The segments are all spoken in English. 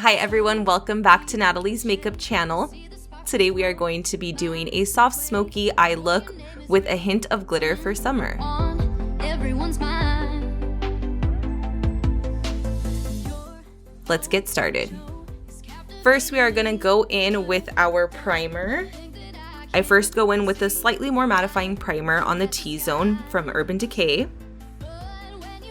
Hi everyone, welcome back to Natalie's makeup channel. Today we are going to be doing a soft smoky eye look with a hint of glitter for summer. Let's get started. First we are going to go in with our primer. I first go in with a slightly more mattifying primer on the T-zone from Urban Decay.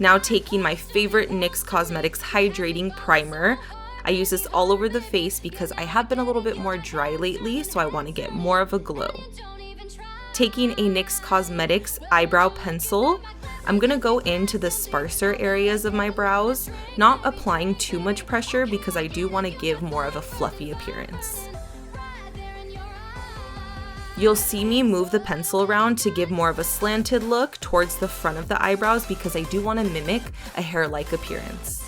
Now taking my favorite NYX Cosmetics Hydrating Primer. I use this all over the face because I have been a little bit more dry lately, so I want to get more of a glow. Taking a NYX Cosmetics Eyebrow Pencil, I'm going to go into the sparser areas of my brows, not applying too much pressure because I do want to give more of a fluffy appearance. You'll see me move the pencil around to give more of a slanted look towards the front of the eyebrows because I do want to mimic a hair-like appearance.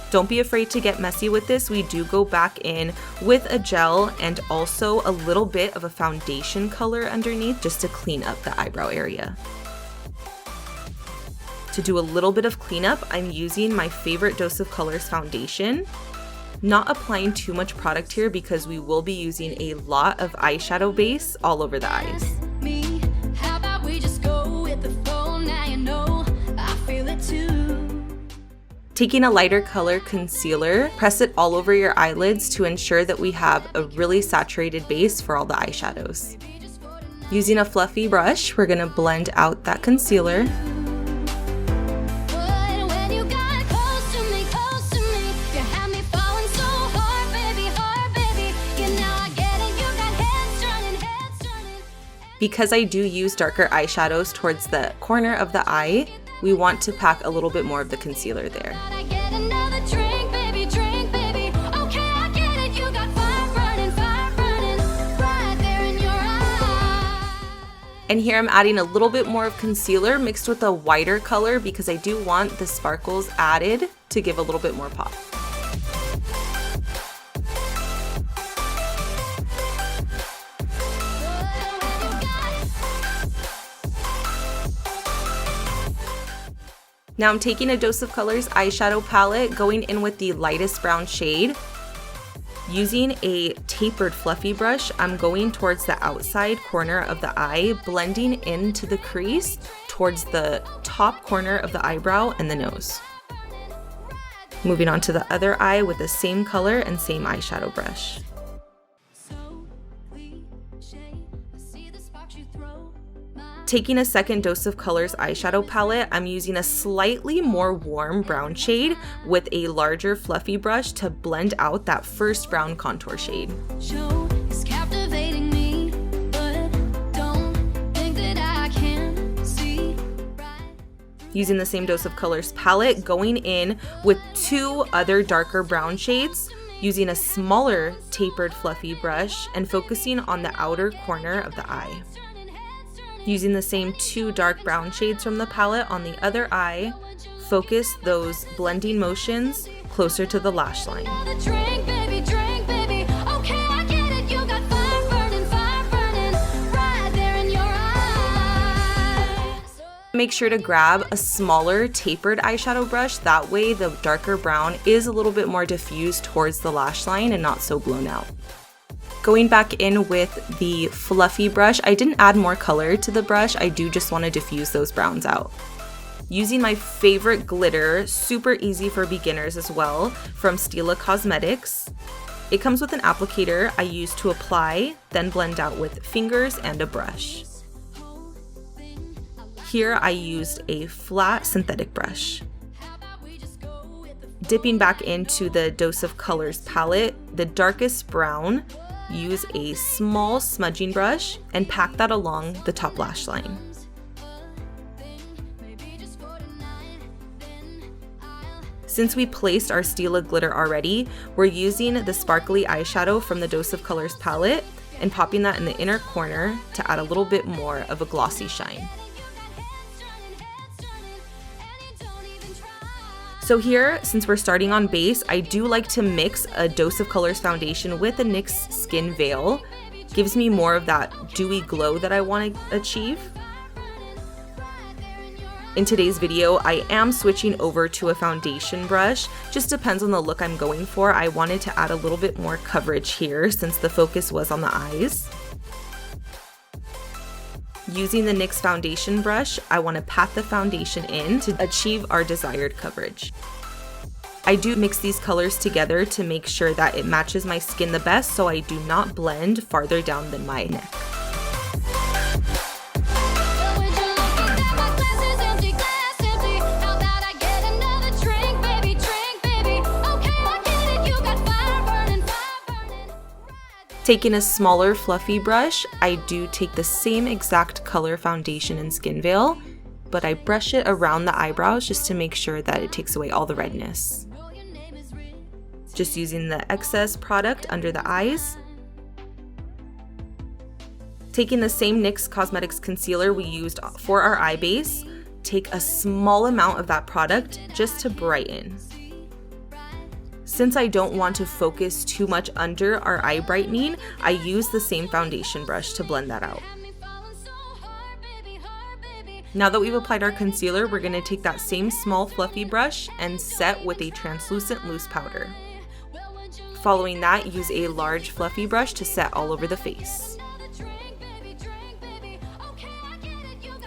Don't be afraid to get messy with this. We do go back in with a gel and also a little bit of a foundation color underneath just to clean up the eyebrow area. To do a little bit of cleanup, I'm using my favorite Dose of Colors foundation. Not applying too much product here because we will be using a lot of eyeshadow base all over the eyes. Taking a lighter color concealer, press it all over your eyelids to ensure that we have a really saturated base for all the eyeshadows. Using a fluffy brush, we're going to blend out that concealer. Because I do use darker eyeshadows towards the corner of the eye, we want to pack a little bit more of the concealer there. And here I'm adding a little bit more of concealer mixed with a whiter color because I do want the sparkles added to give a little bit more pop. Now I'm taking a Dose of Colors eyeshadow palette, going in with the lightest brown shade. Using a tapered fluffy brush, I'm going towards the outside corner of the eye, blending into the crease towards the top corner of the eyebrow and the nose. Moving on to the other eye with the same color and same eyeshadow brush. Taking a second Dose of Colors eyeshadow palette, I'm using a slightly more warm brown shade with a larger fluffy brush to blend out that first brown contour shade. Using the same Dose of Colors palette, going in with two other darker brown shades, using a smaller tapered fluffy brush and focusing on the outer corner of the eye. Using the same two dark brown shades from the palette on the other eye, focus those blending motions closer to the lash line. Make sure to grab a smaller tapered eyeshadow brush, that way the darker brown is a little bit more diffused towards the lash line and not so blown out. Going back in with the fluffy brush, I didn't add more color to the brush, I do just want to diffuse those browns out. Using my favorite glitter, super easy for beginners as well, from Stila Cosmetics. It comes with an applicator I use to apply, then blend out with fingers and a brush. Here I used a flat synthetic brush. Dipping back into the Dose of Colors palette, the darkest brown, use a small smudging brush and pack that along the top lash line. Since we placed our Stila glitter already, we're using the sparkly eyeshadow from the Dose of Colors palette and popping that in the inner corner to add a little bit more of a glossy shine. So here, since we're starting on base, I do like to mix a Dose of Colors foundation with a NYX Skin Veil. Gives me more of that dewy glow that I want to achieve. In today's video, I am switching over to a foundation brush. Just depends on the look I'm going for. I wanted to add a little bit more coverage here since the focus was on the eyes. Using the NYX foundation brush, I want to pat the foundation in to achieve our desired coverage. I do mix these colors together to make sure that it matches my skin the best so I do not blend farther down than my neck. Taking a smaller fluffy brush, I do take the same exact color foundation and skin veil, but I brush it around the eyebrows just to make sure that it takes away all the redness. Just using the excess product under the eyes. Taking the same NYX Cosmetics concealer we used for our eye base, take a small amount of that product just to brighten. Since I don't want to focus too much under our eye brightening, I use the same foundation brush to blend that out. Now that we've applied our concealer, we're going to take that same small fluffy brush and set with a translucent loose powder. Following that, use a large fluffy brush to set all over the face.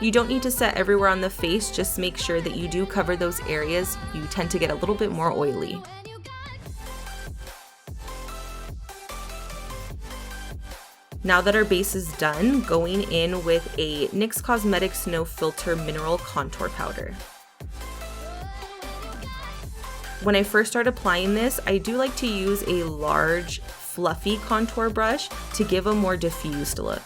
You don't need to set everywhere on the face, just make sure that you do cover those areas you tend to get a little bit more oily. Now that our base is done, going in with a NYX Cosmetics No Filter Mineral Contour Powder. When I first start applying this, I do like to use a large, fluffy contour brush to give a more diffused look.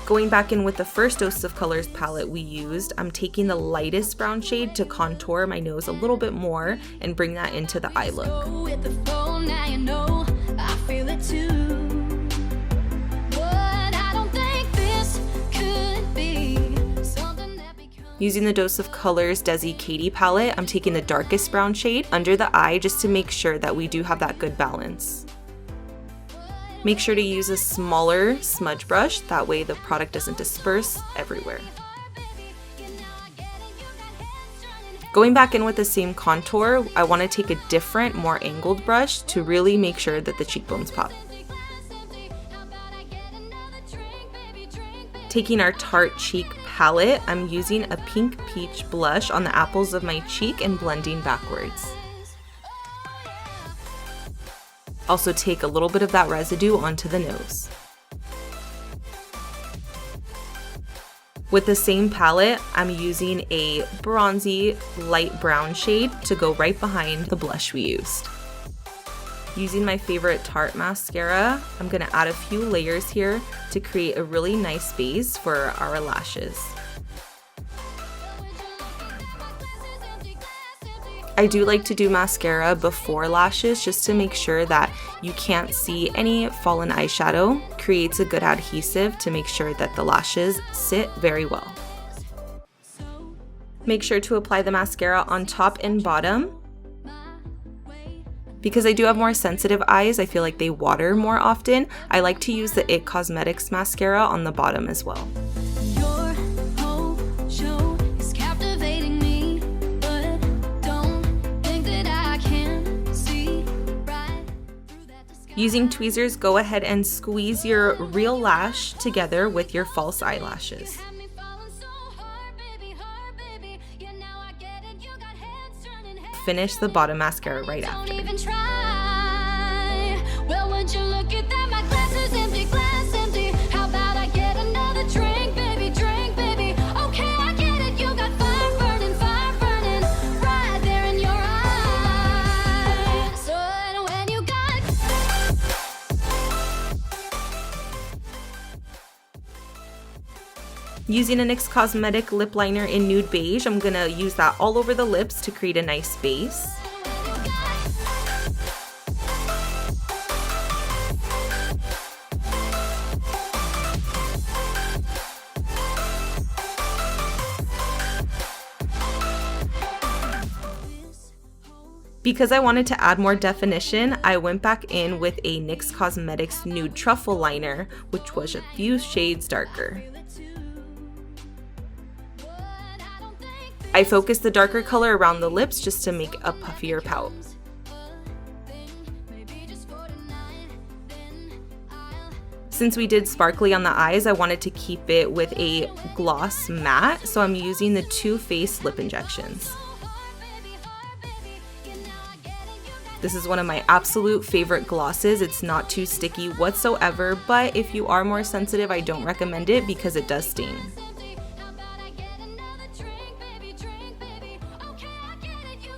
Going back in with the first Dose of Colors palette we used, I'm taking the lightest brown shade to contour my nose a little bit more and bring that into the eye look. Using the Dose of Colors Desi Katie palette, I'm taking the darkest brown shade under the eye just to make sure that we do have that good balance. Make sure to use a smaller smudge brush, that way the product doesn't disperse everywhere. Going back in with the same contour, I want to take a different, more angled brush to really make sure that the cheekbones pop. Taking our Tarte Cheek palette, I'm using a pink peach blush on the apples of my cheek and blending backwards. Also take a little bit of that residue onto the nose. With the same palette, I'm using a bronzy light brown shade to go right behind the blush we used. Using my favorite Tarte mascara, I'm going to add a few layers here to create a really nice base for our lashes. I do like to do mascara before lashes just to make sure that you can't see any fallen eyeshadow. Creates a good adhesive to make sure that the lashes sit very well. Make sure to apply the mascara on top and bottom. Because I do have more sensitive eyes, I feel like they water more often. I like to use the IT Cosmetics mascara on the bottom as well. Using tweezers, go ahead and squeeze your real lash together with your false eyelashes. Finish the bottom mascara right after. Using a NYX Cosmetic lip liner in Nude Beige, I'm going to use that all over the lips to create a nice base. Because I wanted to add more definition, I went back in with a NYX Cosmetics Nude Truffle Liner, which was a few shades darker. I focused the darker color around the lips just to make a puffier pout. Since we did sparkly on the eyes, I wanted to keep it with a gloss matte, so I'm using the Too Faced lip injections. This is one of my absolute favorite glosses. It's not too sticky whatsoever, but if you are more sensitive, I don't recommend it because it does stain.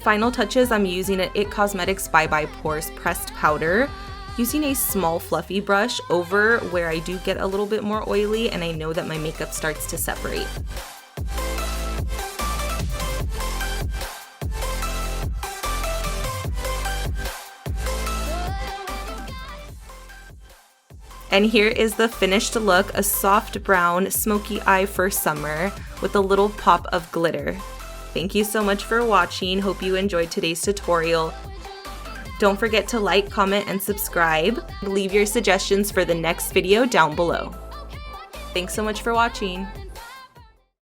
Final touches, I'm using an IT Cosmetics Bye Bye Pores pressed powder. Using a small fluffy brush over where I do get a little bit more oily and I know that my makeup starts to separate. And here is the finished look, a soft brown smoky eye for summer with a little pop of glitter. Thank you so much for watching. Hope you enjoyed today's tutorial. Don't forget to like, comment, and subscribe. Leave your suggestions for the next video down below. Thanks so much for watching.